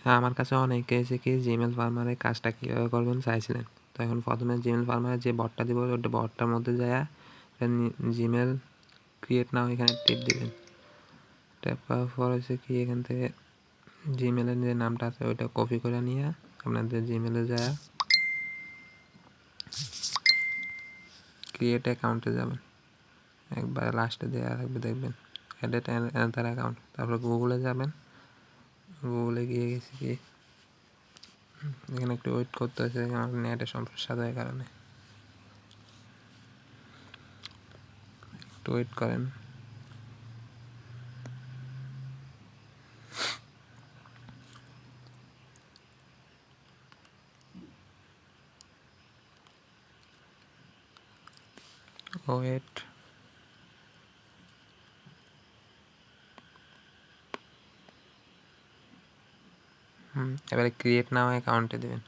হ্যাঁ, আমার কাছে অনেকে এসে কি জিমেল ফার্মারে কাজটা কীভাবে করবেন চাইছিলেন। তো এখন প্রথমে জিমেল ফার্মারে যে বটটা দিব ওটা বটটার মধ্যে যায় জিমেল ক্রিয়েট নাও এখানে টিপ দিবেন। ট্যাপ করার পর হচ্ছে কি এখান থেকে জিমেলের যে নামটা আছে ওইটা কপি করে নিয়ে আপনাদের জিমেলে যায় ক্রিয়েট অ্যাকাউন্টে যাবেন। একবার লাস্টে দেওয়া থাকবে দেখবেন এডিট অ্যানাদার অ্যাকাউন্ট। তারপর গুগলে যাবেন। গুগলে গিয়ে গেছি কি এখানে একটু ওয়েট করতে হচ্ছে, আমার নেটের সমস্যা থাকার কারণে একটু ওয়েট করেন। ওয়েট এবারে ক্রিয়েট নাও অ্যাকাউন্টে দেবেন।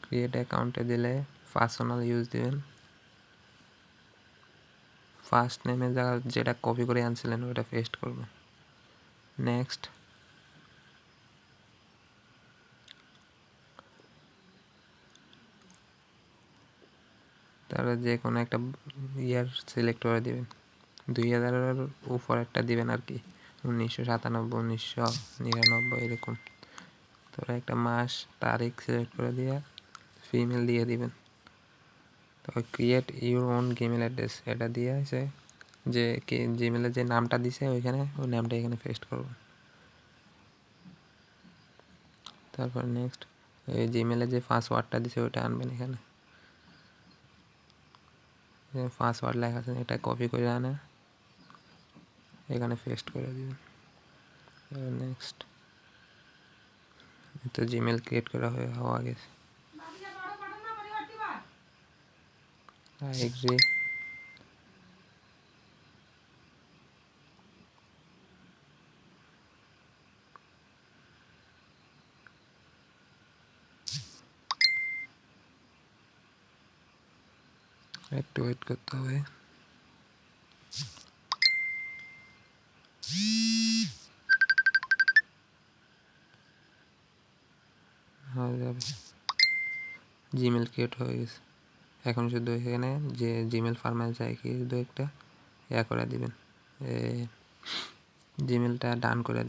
ক্রিয়েট অ্যাকাউন্টে দিলে পার্সোনাল ইউজ দিবেন। ফার্স্ট নেমের জায়গা যেটা কপি করে আনছিলেন ওটা পেস্ট করবেন। নেক্সট তারপরে যে কোনো একটা ইয়ার সিলেক্ট করে দিবেন। 2000-এর উপর একটা দিবেন আর কি, 1997, 1999 এরকম। তারপরে একটা মাস তারিখ সিলেক্ট করে দিয়ে ফিমেল দিয়ে দিবেন। তারপর create your own Gmail address এটা দিয়ে আছে যে জিমেলের যে নামটা দিছে ওইখানে ওই নামটা এখানে পেস্ট করবেন। তারপর নেক্সট এই জিমেলে যে পাসওয়ার্ডটা দিছে ওইটা আনবেন। এখানে পাসওয়ার্ড লেখা আছে এটা কপি করে আনে এখানে পেস্ট করে দিবেন। নেক্সট তো জিমেল ক্রিয়েট করা হওয়া গেছে। এগ্রি একটু ওয়েট করতে হবে। হয়ে যাবে, জিমেল ক্রিয়েট হয়ে গেছে। এখন শুধু এখানে যে জিমেল ফার্মার চাই কি শুধু একটা ইয়া করে দিবেন, জিমেলটা ডান করে